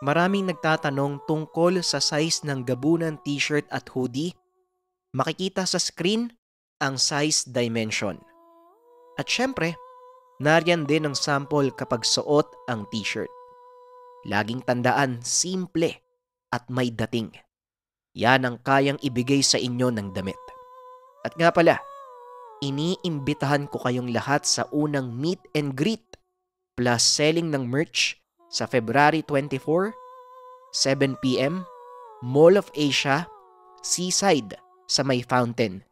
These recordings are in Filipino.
Maraming nagtatanong tungkol sa size ng gabunan t-shirt at hoodie. Makikita sa screen ang size dimension. At syempre, nariyan din ang sample kapag suot ang t-shirt. Laging tandaan, simple at may dating. Yan ang kayang ibigay sa inyo ng damit. At nga pala, iniimbitahan ko kayong lahat sa unang meet and greet plus selling ng merch sa February 24, 7 p.m, Mall of Asia, Seaside sa May Fountain.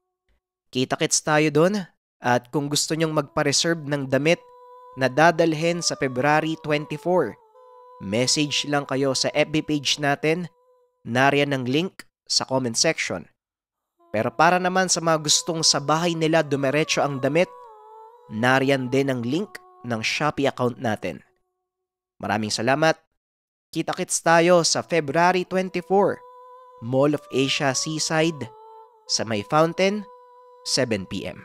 Kita-kits tayo doon at kung gusto nyong magpa-reserve ng damit na dadalhin sa February 24, message lang kayo sa FB page natin, nariyan ang link sa comment section. Pero para naman sa mga gustong sa bahay nila dumiretso ang damit, nariyan din ang link ng Shopee account natin. Maraming salamat. Kita-kits tayo sa February 24, Mall of Asia Seaside sa May Fountain, 7 p.m.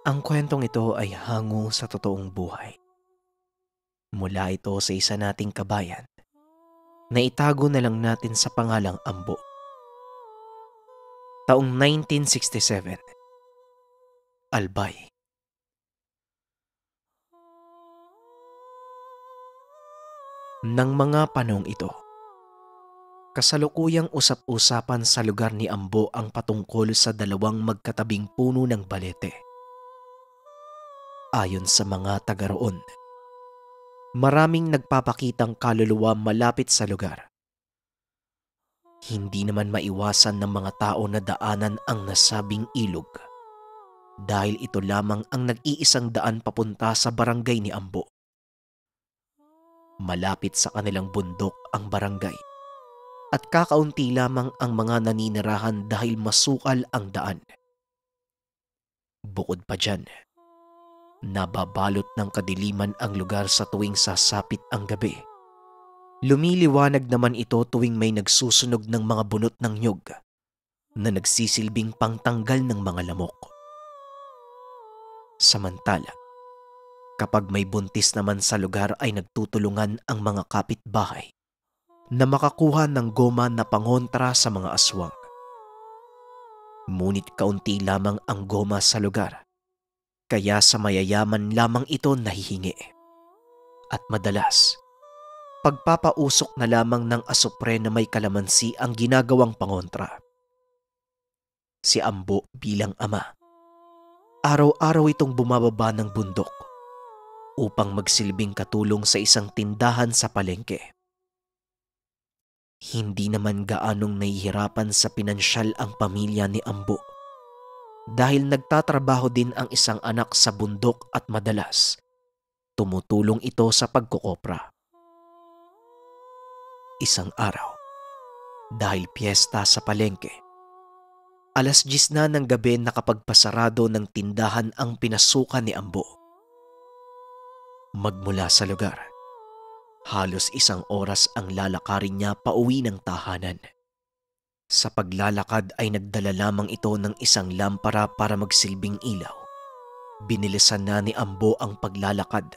Ang kwentong ito ay hango sa totoong buhay. Mula ito sa isa nating kabayan na itago na lang natin sa pangalang Ambo. Taong 1967. Albay. Nang mga panong ito, kasalukuyang usap-usapan sa lugar ni Ambo ang patungkol sa dalawang magkatabing puno ng balete. Ayon sa mga taga roon, maraming nagpapakitang kaluluwa malapit sa lugar. Hindi naman maiwasan ng mga tao na daanan ang nasabing ilog dahil ito lamang ang nag-iisang daan papunta sa barangay ni Ambo. Malapit sa kanilang bundok ang barangay at kakaunti lamang ang mga naninirahan dahil masukal ang daan. Bukod pa dyan, nababalot ng kadiliman ang lugar sa tuwing sasapit ang gabi. Lumiliwanag naman ito tuwing may nagsusunog ng mga bunot ng nyug na nagsisilbing pangtanggal ng mga lamok. Samantala, kapag may buntis naman sa lugar ay nagtutulungan ang mga kapitbahay na makakuha ng goma na pangontra sa mga aswang. Ngunit kaunti lamang ang goma sa lugar, kaya sa mayayaman lamang ito nahihingi. At madalas, pagpapausok na lamang ng asupre na may kalamansi ang ginagawang pangontra. Si Ambo bilang ama, araw-araw itong bumababa ng bundok upang magsilbing katulong sa isang tindahan sa palengke. Hindi naman gaanong nahihirapan sa pinansyal ang pamilya ni Ambo dahil nagtatrabaho din ang isang anak sa bundok at madalas tumutulong ito sa pagkukopra. Isang araw, dahil piyesta sa palengke, 10:00 na ng gabi nakapagpasarado ng tindahan ang pinasukan ni Ambo. Magmula sa lugar, halos 1 oras ang lalakarin niya pauwi ng tahanan. Sa paglalakad ay nagdala lamang ito ng isang lampara para magsilbing ilaw. Binilisan na ni Ambo ang paglalakad.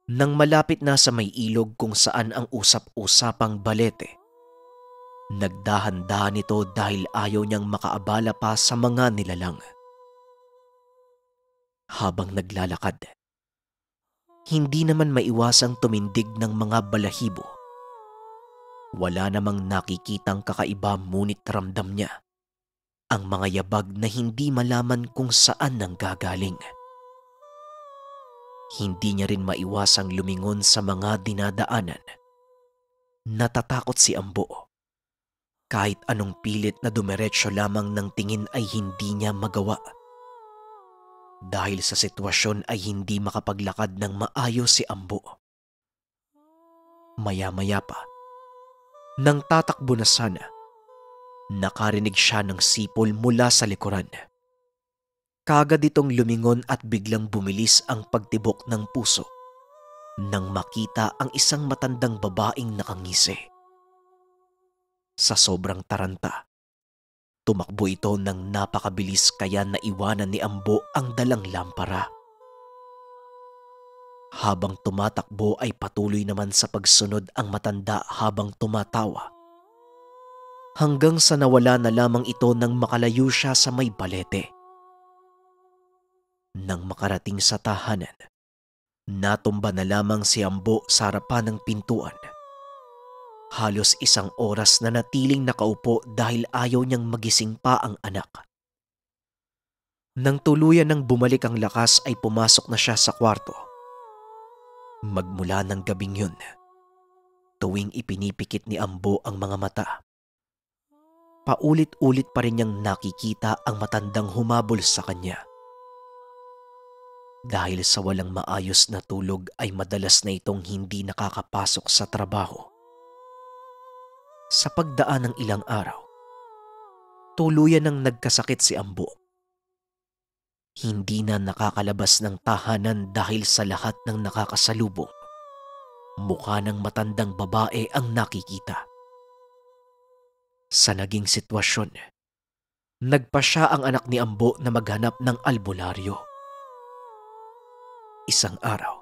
Nang malapit na sa may ilog kung saan ang usap-usapang balete, nagdahan-dahan ito dahil ayaw niyang makaabala pa sa mga nilalang. Habang naglalakad, hindi naman maiwasang tumindig ng mga balahibo. Wala namang nakikitang kakaiba ngunit ramdam niya ang mga yabag na hindi malaman kung saan nanggagaling. Hindi niya rin maiwasang lumingon sa mga dinadaanan. Natatakot si Ambo. Kahit anong pilit na dumiretso lamang ng tingin ay hindi niya magawa. Dahil sa sitwasyon ay hindi makapaglakad ng maayos si Ambo. Maya-maya pa, nang tatakbo na sana, nakarinig siya ng sipol mula sa likuran. Kaagad itong lumingon at biglang bumilis ang pagtibok ng puso nang makita ang isang matandang babaeng nakangisi. Sa sobrang taranta, Tumakbo ito ng napakabilis kaya naiwanan ni Ambo ang dalang lampara. Habang tumatakbo ay patuloy naman sa pagsunod ang matanda habang tumatawa. Hanggang sa nawala na lamang ito nang makalayo siya sa may balete. Nang makarating sa tahanan, natumba na lamang si Ambo sa harapan ng pintuan. Halos 1 oras na natiling nakaupo dahil ayaw niyang magising pa ang anak. Nang tuluyan ng bumalik ang lakas ay pumasok na siya sa kwarto. Magmula ng gabing yun, tuwing ipinipikit ni Ambo ang mga mata, paulit-ulit pa rin niyang nakikita ang matandang humabol sa kanya. Dahil sa walang maayos na tulog ay madalas na itong hindi nakakapasok sa trabaho. Sa pagdaan ng ilang araw, tuluyan ng nagkasakit si Ambo. Hindi na nakakalabas ng tahanan dahil sa lahat ng nakakasalubong. Mukha ng matandang babae ang nakikita. Sa naging sitwasyon, nagpa siya ang anak ni Ambo na maghanap ng albularyo. Isang araw,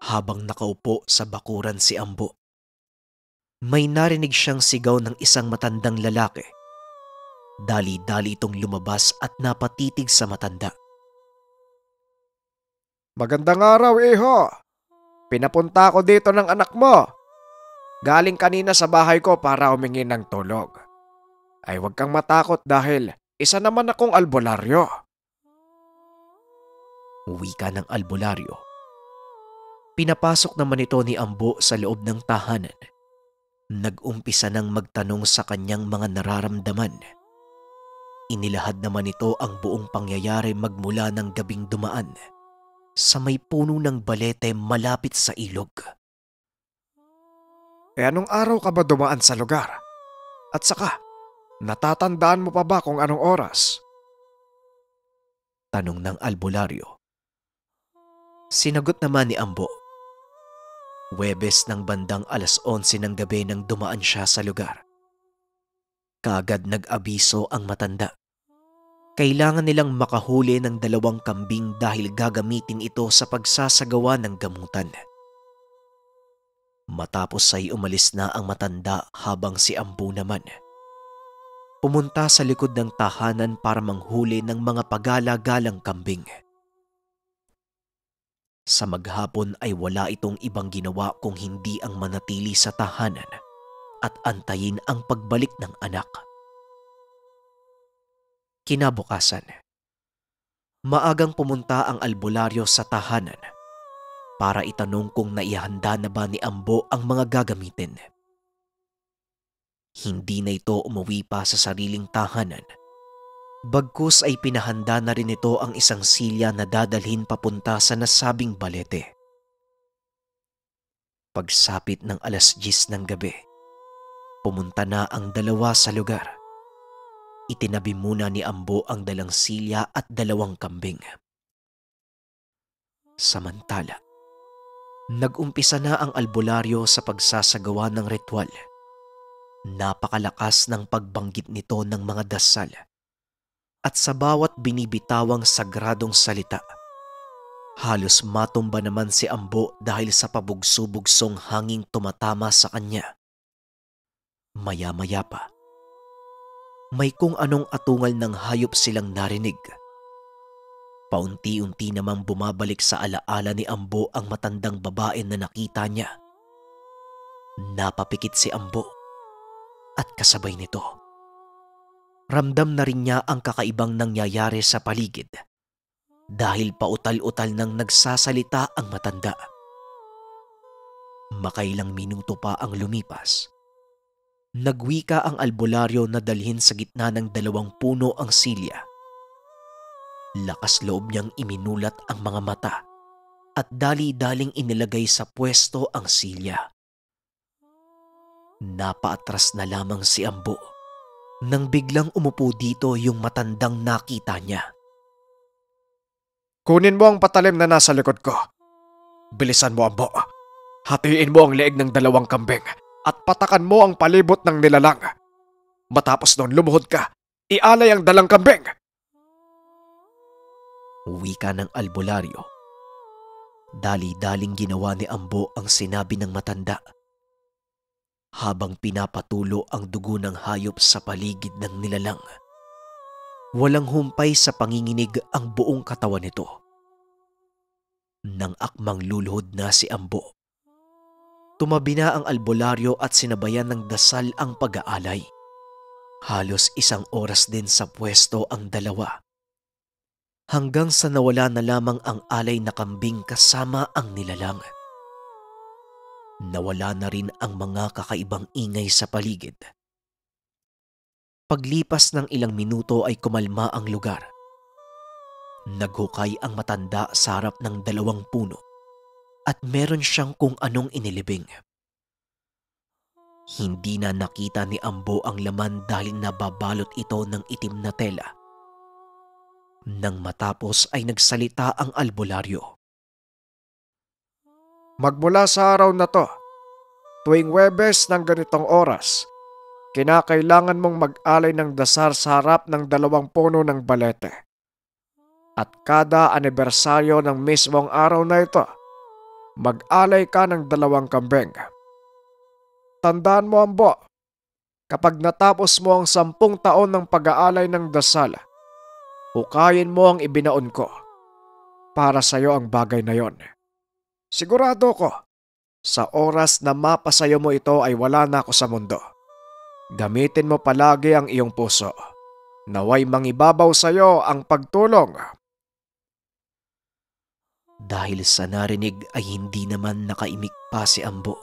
habang nakaupo sa bakuran si Ambo, may narinig siyang sigaw ng isang matandang lalaki. Dali-dali itong lumabas at napatitig sa matanda. Magandang araw, iho. Pinapunta ko dito ng anak mo. Galing kanina sa bahay ko para humingi ng tulog. Ay huwag kang matakot dahil isa naman akong albularyo. Wika ng albularyo. Pinapasok naman ito ni Ambo sa loob ng tahanan. Nag-umpisa nang magtanong sa kanyang mga nararamdaman. Inilahad naman ito ang buong pangyayari magmula ng gabing dumaan sa may puno ng balete malapit sa ilog. Anong araw ka ba dumaan sa lugar? At saka, natatandaan mo pa ba kung anong oras? Tanong ng albularyo. Sinagot naman ni Ambo. Huwebes ng bandang 11:00 ng gabi nang dumaan siya sa lugar. Kaagad nag-abiso ang matanda. Kailangan nilang makahuli ng 2 kambing dahil gagamitin ito sa pagsasagawa ng gamutan. Matapos ay umalis na ang matanda habang si Ambo naman pumunta sa likod ng tahanan para manghuli ng mga pagala-galang kambing. Sa maghapon ay wala itong ibang ginawa kung hindi ang manatili sa tahanan at antayin ang pagbalik ng anak. Kinabukasan, maagang pumunta ang albularyo sa tahanan para itanong kung naihanda na ba ni Ambo ang mga gagamitin. Hindi na ito umuwi pa sa sariling tahanan. Bagkus ay pinahanda na rin ito ang isang silya na dadalhin papunta sa nasabing balete. Pagsapit ng 10:00 ng gabi, pumunta na ang 2 sa lugar. Itinabi muna ni Ambo ang dalang silya at 2 kambing. Samantala, nag-umpisa na ang albularyo sa pagsasagawa ng ritual. Napakalakas ng pagbanggit nito ng mga dasal. At sa bawat binibitawang sagradong salita, halos matumba naman si Ambo dahil sa pabugso-bugsong hanging tumatama sa kanya. Maya-maya pa, may kung anong atungal ng hayop silang narinig. Paunti-unti namang bumabalik sa alaala ni Ambo ang matandang babae na nakita niya. Napapikit si Ambo at kasabay nito, ramdam na rin niya ang kakaibang nangyayari sa paligid dahil pautal-utal nang nagsasalita ang matanda. Makailang minuto pa ang lumipas. Nagwika ang albularyo na dalhin sa gitna ng 2 puno ang silya. Lakas loob niyang iminulat ang mga mata at dali-daling inilagay sa pwesto ang silya. Napaatras na lamang si Ambo nang biglang umupo dito yung matandang nakita niya. Kunin mo ang patalim na nasa likod ko. Bilisan mo, Ambo. Hatiin mo ang leeg ng 2 kambing at patakan mo ang palibot ng nilalang. Matapos noon lumuhod ka ialay ang dalang kambing. Wika ng albularyo. Dali-daling ginawa ni Ambo ang sinabi ng matanda habang pinapatulo ang dugo ng hayop sa paligid ng nilalang. Walang humpay sa panginginig ang buong katawan nito. Nang akmang luluhod na si Ambo, tumabi na ang albularyo at sinabayan ng dasal ang pag-aalay. Halos 1 oras din sa pwesto ang dalawa, hanggang sa nawala na lamang ang alay na kambing kasama ang nilalang. Nawala na rin ang mga kakaibang ingay sa paligid. Paglipas ng ilang minuto ay kumalma ang lugar. Naghukay ang matanda sa harap ng 2 puno at meron siyang kung anong inilibing. Hindi na nakita ni Ambo ang laman dahil nababalot ito ng itim na tela. Nang matapos ay nagsalita ang albularyo. Magmula sa araw na to, tuwing Huwebes ng ganitong oras, kinakailangan mong mag-alay ng dasar sa harap ng 2 puno ng balete. At kada anibersaryo ng mismong araw na ito, mag-alay ka ng 2 kambing. Tandaan mo, Ambo, kapag natapos mo ang 10 taon ng pag-aalay ng dasal, hukayin mo ang ibinaon ko. Para sa'yo ang bagay na yon. Sigurado ko, sa oras na mapasayo mo ito ay wala na ako sa mundo. Gamitin mo palagi ang iyong puso. Naway mangibabaw sa'yo ang pagtulong. Dahil sa narinig ay hindi naman nakaimik pa si Ambo.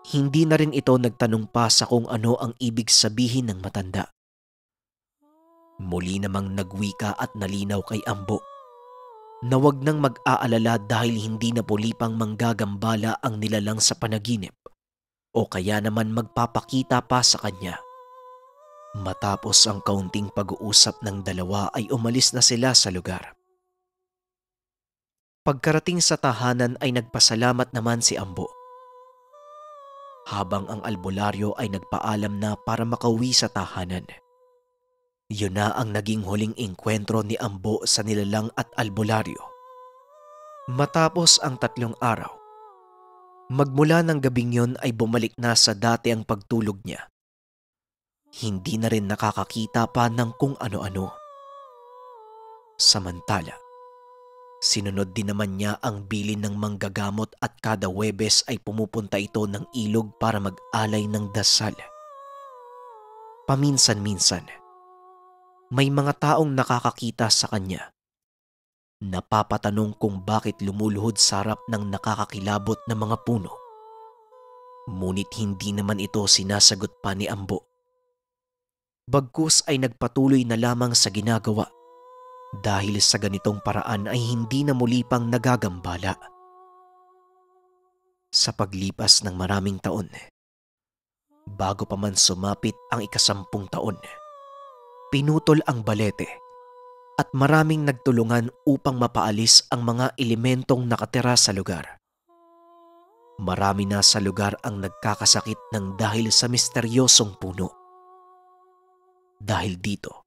Hindi na rin ito nagtanong pa sa kung ano ang ibig sabihin ng matanda. Muli namang nagwika at nalinaw kay Ambo na wag nang mag-aalala dahil hindi na pulipang manggagambala ang nilalang sa panaginip o kaya naman magpapakita pa sa kanya. Matapos ang kaunting pag-uusap ng dalawa ay umalis na sila sa lugar. Pagkarating sa tahanan ay nagpasalamat naman si Ambo. Habang ang albularyo ay nagpaalam na para makauwi sa tahanan. Yun na ang naging huling engkwentro ni Ambo sa nilalang at albularyo. Matapos ang 3 araw, magmula ng gabing yon ay bumalik na sa dati ang pagtulog niya. Hindi na rin nakakakita pa ng kung ano-ano. Samantala, sinunod din naman niya ang bilin ng manggagamot at kada Huwebes ay pumupunta ito ng ilog para mag-alay ng dasal. Paminsan-minsan, may mga taong nakakakita sa kanya. Napapatanong kung bakit lumuluhod sa harap ng nakakakilabot na mga puno. Ngunit hindi naman ito sinasagot pa ni Ambo. Bagkus ay nagpatuloy na lamang sa ginagawa. Dahil sa ganitong paraan ay hindi na muli pang nagagambala. Sa paglipas ng maraming taon, bago pa man sumapit ang 10 taon, pinutol ang balete at maraming nagtulungan upang mapaalis ang mga elementong nakatira sa lugar. Marami na sa lugar ang nagkakasakit ng dahil sa misteryosong puno. Dahil dito,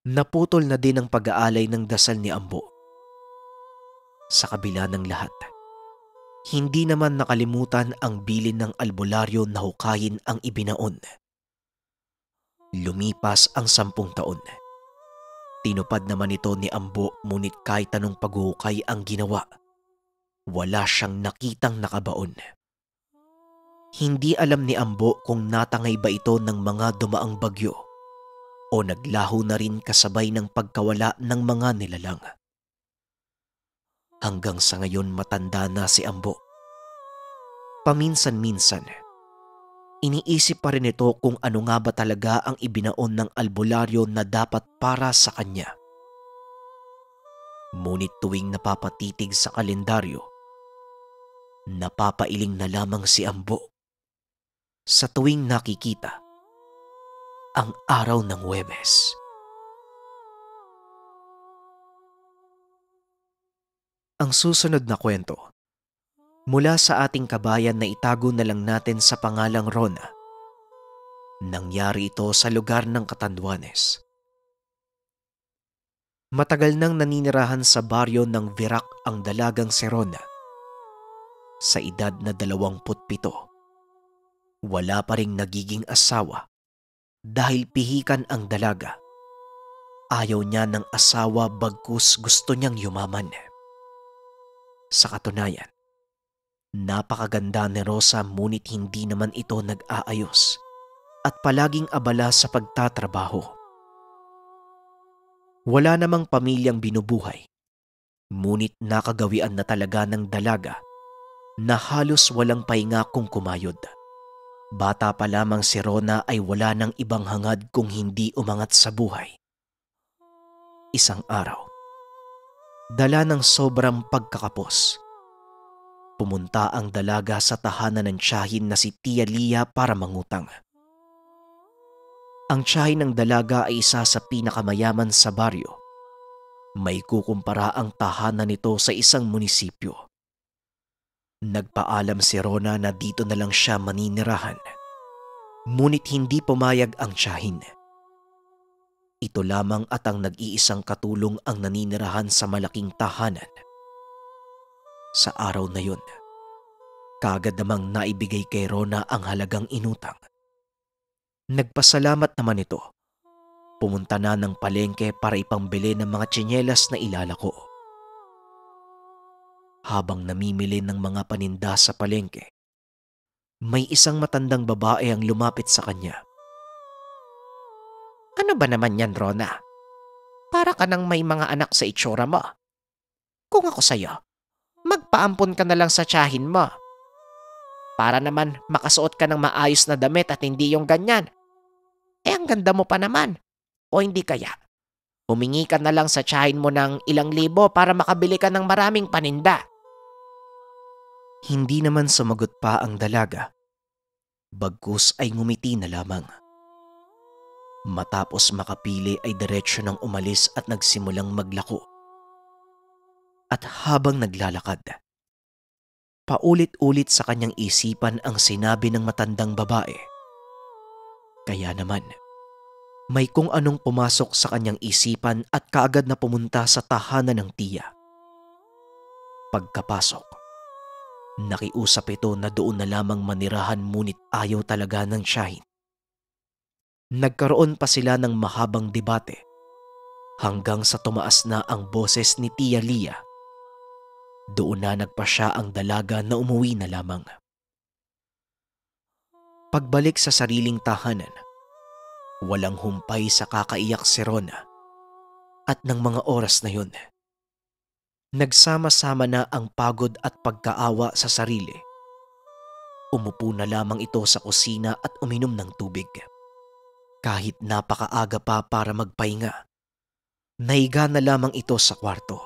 naputol na din ang pag-aalay ng dasal ni Ambo. Sa kabila ng lahat, hindi naman nakalimutan ang bilin ng albularyo na hukayin ang ibinaon. Lumipas ang 10 taon. Tinupad naman ito ni Ambo ngunit kahit anong paghuhukay ang ginawa, wala siyang nakitang nakabaon. Hindi alam ni Ambo kung natangay ba ito ng mga dumaang bagyo o naglaho na rin kasabay ng pagkawala ng mga nilalang. Hanggang sa ngayon matanda na si Ambo. Paminsan-minsan, iniisip pa rin ito kung ano nga ba talaga ang ibinaon ng albularyo na dapat para sa kanya. Ngunit tuwing napapatitig sa kalendaryo, napapailing na lamang si Ambo sa tuwing nakikita ang araw ng Huwebes. Ang susunod na kwento, mula sa ating kabayan na itago na lang natin sa pangalang Rona, Nangyari ito sa lugar ng Catanduanes. Matagal nang naninirahan sa baryo ng Virac ang dalagang si Rona. Sa edad na 27, wala pa ring nagiging asawa dahil pihikan ang dalaga. Ayaw niya ng asawa bagkus gusto niyang yumaman. Sa katunayan, napakaganda ni Rosa ngunit hindi naman ito nag-aayos at palaging abala sa pagtatrabaho. Wala namang pamilyang binubuhay, ngunit nakagawian na talaga ng dalaga na halos walang pahinga kung kumayod. Bata pa lamang si Rona ay wala ng ibang hangad kung hindi umangat sa buhay. Isang araw, dala ng sobrang pagkakapos, pumunta ang dalaga sa tahanan ng tiyahin na si Tia Lia para mangutang. Ang tiyahin ng dalaga ay isa sa pinakamayaman sa baryo. May kukumpara ang tahanan nito sa isang munisipyo. Nagpaalam si Rona na dito na lang siya maninirahan. Ngunit hindi pumayag ang tiyahin. Ito lamang at ang nag-iisang katulong ang naninirahan sa malaking tahanan. Sa araw na yun, kaagad namang naibigay kay Rona ang halagang inutang. Nagpasalamat naman ito. Pumunta na ng palengke para ipambili ng mga tsinelas na ilalako. Habang namimili ng mga paninda sa palengke, may isang matandang babae ang lumapit sa kanya. "Ano ba naman yan, Rona? Para ka nang may mga anak sa itsura mo. Kung ako sa'yo, magpaampon ka na lang sa tiyahin mo. Para naman makasuot ka ng maayos na damit at hindi yung ganyan. Ang ganda mo pa naman. O hindi kaya, humingi ka na lang sa tiyahin mo ng ilang libo para makabili ka ng maraming paninda." Hindi naman sumagot pa ang dalaga. Bagkus ay ngumiti na lamang. Matapos makapili ay diretsyo nang umalis at nagsimulang maglako. At habang naglalakad, paulit-ulit sa kanyang isipan ang sinabi ng matandang babae. Kaya naman, may kung anong pumasok sa kanyang isipan at kaagad na pumunta sa tahanan ng tiya. Pagkapasok, nakiusap ito na doon na lamang manirahan ngunit ayaw talaga ng tiyahin. Nagkaroon pa sila ng mahabang debate hanggang sa tumaas na ang boses ni Tia Lia. Doon na nagpasya ang dalaga na umuwi na lamang. Pagbalik sa sariling tahanan, walang humpay sa kakaiyak si Rona. At ng mga oras na yun, nagsama-sama na ang pagod at pagkaawa sa sarili. Umupo na lamang ito sa kusina at uminom ng tubig. Kahit napakaaga pa para magpahinga, nahiga na lamang ito sa kwarto.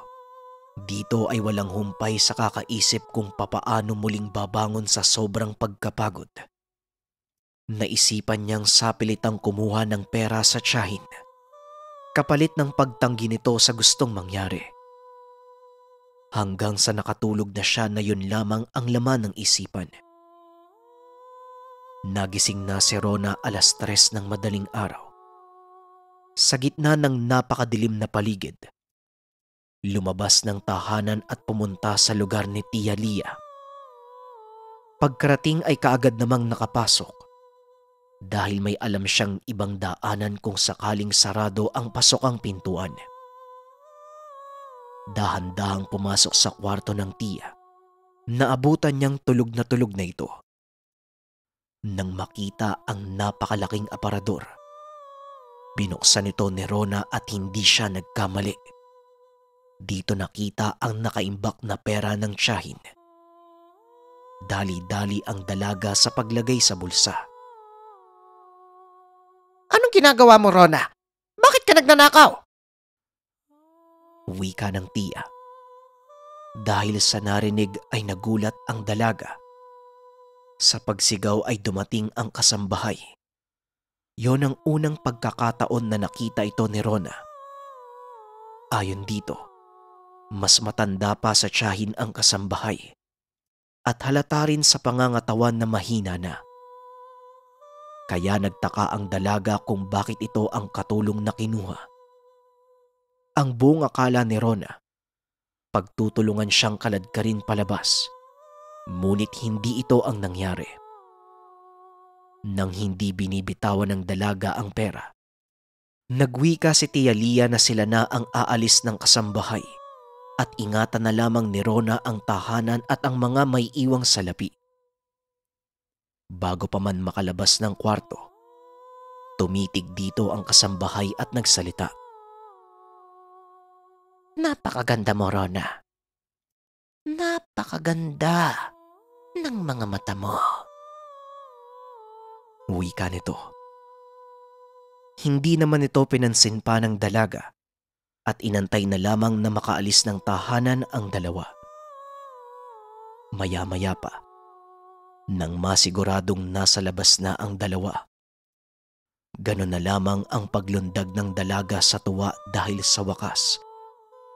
Dito ay walang humpay sa kakaisip kung papaano muling babangon sa sobrang pagkapagod. Naisipan niyang sapilitang kumuha ng pera sa tiyahin, kapalit ng pagtanggi nito sa gustong mangyari. Hanggang sa nakatulog na siya na yun lamang ang laman ng isipan. Nagising na si Rona 3:00 ng madaling araw. Sa gitna ng napakadilim na paligid, lumabas ng tahanan at pumunta sa lugar ni Tia Lia. Pagkarating ay kaagad namang nakapasok dahil may alam siyang ibang daanan kung sakaling sarado ang pasokang pintuan. Dahan-dahang pumasok sa kwarto ng tiya. Naabutan niyang tulog na ito. Nang makita ang napakalaking aparador, binuksan ito ni Rona at hindi siya nagkamali. Dito nakita ang nakaimbak na pera ng tiyahin. Dali-dali ang dalaga sa paglagay sa bulsa. "Anong ginagawa mo, Rona? Bakit ka nagnanakaw?" Wika ng tiya. Dahil sa narinig ay nagulat ang dalaga. Sa pagsigaw ay dumating ang kasambahay. Yon ang unang pagkakataon na nakita ito ni Rona. Ayon dito, mas matanda pa sa tiyahin ang kasambahay at halata rin sa pangangatawan na mahina na. Kaya nagtaka ang dalaga kung bakit ito ang katulong na kinuha. Ang buong akala ni Rona, pagtutulungan siyang kaladkarin palabas, ngunit hindi ito ang nangyari. Nang hindi binibitawan ng dalaga ang pera, nagwika si Tia Lia na sila na ang aalis ng kasambahay at ingatan na lamang ni Rona ang tahanan at ang mga may iwang salapi. Bago pa man makalabas ng kwarto, tumitig dito ang kasambahay at nagsalita. Napakaganda mo, Rona. Napakaganda ng mga mata mo. Wika nito. Hindi naman ito pinansin pa ng dalaga at inantay na lamang na makaalis ng tahanan ang dalawa. Maya-maya pa, nang masiguradong nasa labas na ang dalawa, ganon na lamang ang paglundag ng dalaga sa tuwa dahil sa wakas,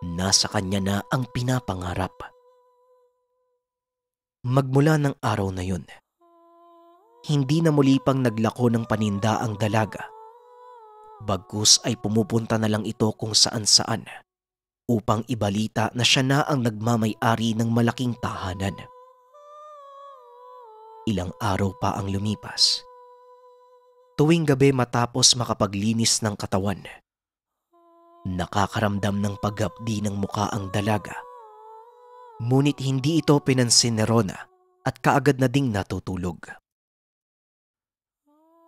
nasa kanya na ang pinapangarap. Magmula ng araw na yun, hindi na muli pang naglako ng paninda ang dalaga. Bagkus ay pumupunta na lang ito kung saan-saan upang ibalita na siya na ang nagmamay-ari ng malaking tahanan. Ilang araw pa ang lumipas. Tuwing gabi matapos makapaglinis ng katawan, nakakaramdam ng paghapdi ng muka ang dalaga. Ngunit hindi ito pinansin ni Rona at kaagad na ding natutulog.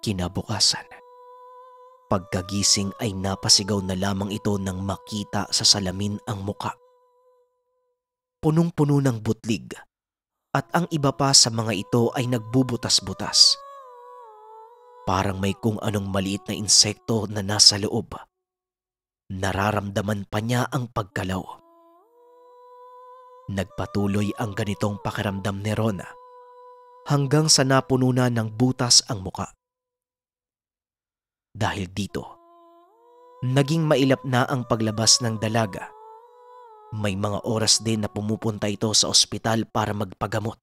Kinabukasan, pagkagising ay napasigaw na lamang ito nang makita sa salamin ang muka. Punong-puno ng butlig at ang iba pa sa mga ito ay nagbubutas-butas. Parang may kung anong maliit na insekto na nasa loob. Nararamdaman pa niya ang pagkalaw. Nagpatuloy ang ganitong pakiramdam ni Rona hanggang sa napuno na ng butas ang muka. Dahil dito, naging mailap na ang paglabas ng dalaga. May mga oras din na pumupunta ito sa ospital para magpagamot.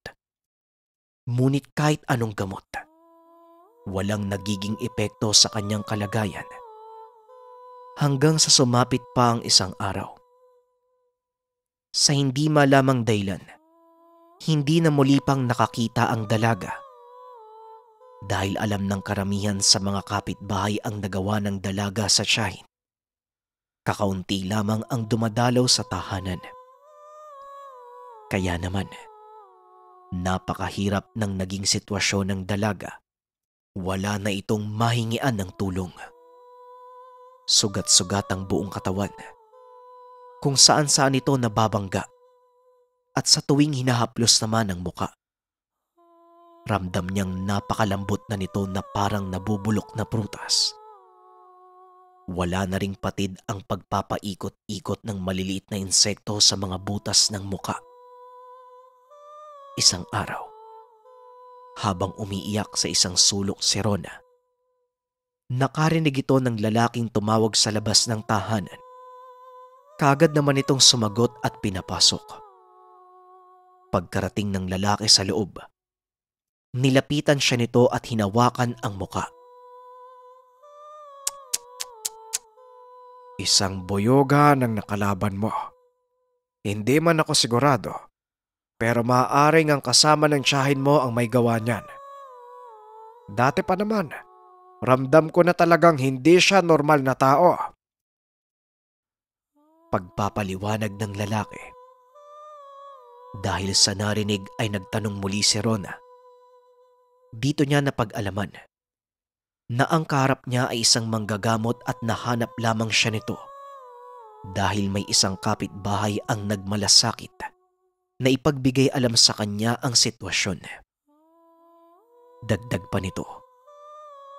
Ngunit kahit anong gamot, walang nagiging epekto sa kanyang kalagayan. Hanggang sa sumapit pa ang isang araw. Sa hindi malamang dahilan, hindi na muli pang nakakita ang dalaga. Dahil alam ng karamihan sa mga kapitbahay ang nagawa ng dalaga sa tiyahin. Kakaunti lamang ang dumadalaw sa tahanan. Kaya naman, napakahirap ng naging sitwasyon ng dalaga. Wala na itong mahingian ng tulong. Sugat-sugat ang buong katawan, kung saan-saan ito nababangga, at sa tuwing hinahaplos naman ang muka, ramdam niyang napakalambot na nito na parang nabubulok na prutas. Wala na ring patid ang pagpapaikot-ikot ng maliliit na insekto sa mga butas ng muka. Isang araw, habang umiiyak sa isang sulok si Rona, nakarinig ito ng lalaking tumawag sa labas ng tahanan. Kaagad naman itong sumagot at pinapasok. Pagkarating ng lalaki sa loob, nilapitan siya nito at hinawakan ang muka. Isang boyoga ng nakalaban mo. Hindi man ako sigurado, pero maaaring ang kasama ng tiyahin mo ang may gawa niyan. Dati pa naman, ramdam ko na talagang hindi siya normal na tao. Pagpapaliwanag ng lalaki. Dahil sa narinig ay nagtanong muli si Rona. Dito niya napag-alaman na ang kaharap niya ay isang manggagamot at nahanap lamang siya nito dahil may isang kapitbahay ang nagmalasakit na ipagbigay alam sa kanya ang sitwasyon. Dagdag pa nito,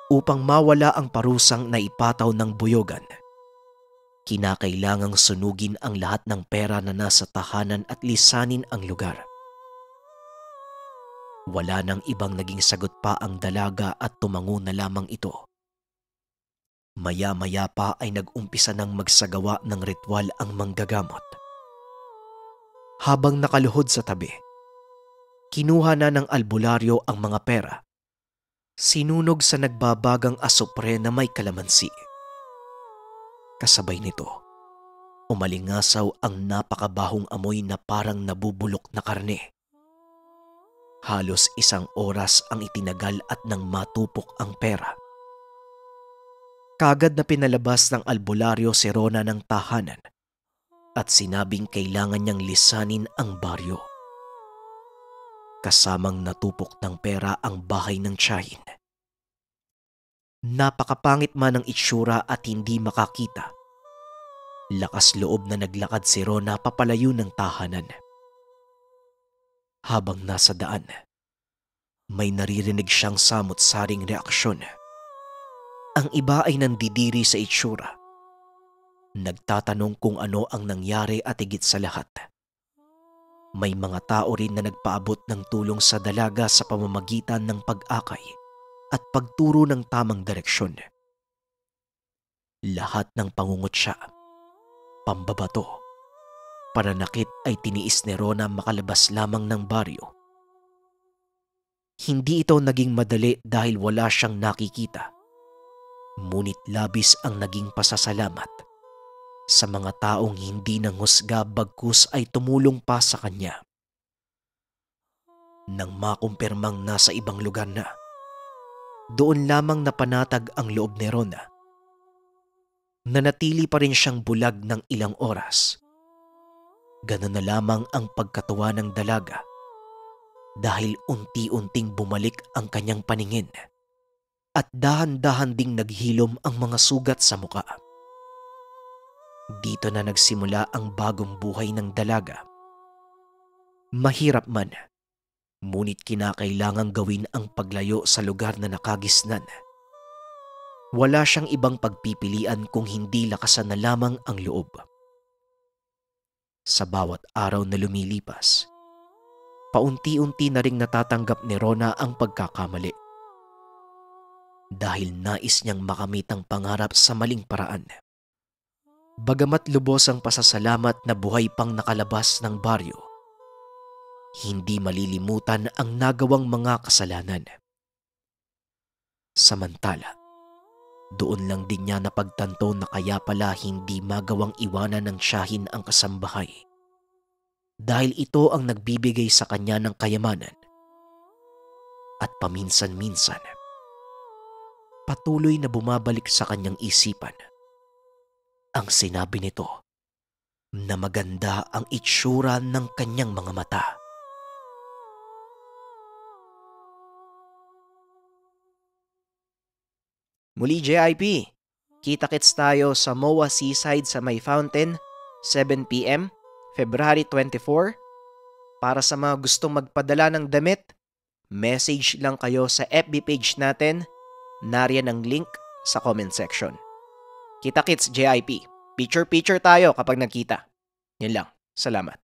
upang mawala ang parusang naipataw ng buyogan, kinakailangang sunugin ang lahat ng pera na nasa tahanan at lisanin ang lugar. Wala nang ibang naging sagot pa ang dalaga at tumango na lamang ito. Maya-maya pa ay nag-umpisa ng magsagawa ng ritual ang manggagamot. Habang nakaluhod sa tabi, kinuha na ng albularyo ang mga pera Sinunog sa nagbabagang asupre na may kalamansi. Kasabay nito, umalingasaw ang napakabahong amoy na parang nabubulok na karne. Halos 1 oras ang itinagal at nang matupok ang pera. Kagad na pinalabas ng albularyo si Rona ng tahanan at sinabing kailangan niyang lisanin ang baryo. Kasamang natupok ng pera ang bahay ng tiyahin. Napakapangit man ang itsura at hindi makakita. Lakas loob na naglakad si Rona papalayo ng tahanan. Habang nasa daan, may naririnig siyang samot-saring reaksyon. Ang iba ay nandidiri sa itsura. Nagtatanong kung ano ang nangyari at higit sa lahat, may mga tao rin na nagpaabot ng tulong sa dalaga sa pamamagitan ng pag-akay at pagturo ng tamang direksyon. Lahat ng pangungutya, pambabato, pananakit ay tiniis ni Rona makalabas lamang ng baryo. Hindi ito naging madali dahil wala siyang nakikita. Ngunit labis ang naging pasasalamat sa mga taong hindi nanghusga bagkus ay tumulong pa sa kanya. Nang makumpirmang nasa ibang lugar na, doon lamang napanatag ang loob ni Rona. Nanatili pa rin siyang bulag ng ilang oras. Ganun na lamang ang pagkatuwa ng dalaga dahil unti-unting bumalik ang kanyang paningin at dahan-dahan ding naghilom ang mga sugat sa muka. Dito na nagsimula ang bagong buhay ng dalaga. Mahirap man, ngunit kinakailangang gawin ang paglayo sa lugar na nakagisnan. Wala siyang ibang pagpipilian kung hindi lakasan na lamang ang loob. Sa bawat araw na lumilipas, paunti-unti na ring natatanggap ni Rona ang pagkakamali. Dahil nais niyang makamit ang pangarap sa maling paraan. Bagamat lubos ang pasasalamat na buhay pang nakalabas ng baryo, hindi malilimutan ang nagawang mga kasalanan. Samantala, doon lang din niya napagtanto na kaya pala hindi magawang iwanan ng tiyahin ang kasambahay. Dahil ito ang nagbibigay sa kanya ng kayamanan. At paminsan-minsan, patuloy na bumabalik sa kanyang isipan ang sinabi nito na maganda ang itsura ng kanyang mga mata. Muli JIP, kita-kits tayo sa MOA Seaside sa May Fountain, 7 p.m., February 24. Para sa mga gustong magpadala ng damit, message lang kayo sa FB page natin. Nariyan ang link sa comment section. Kita-kits JIP. Picture-picture tayo kapag nagkita. Yun lang. Salamat.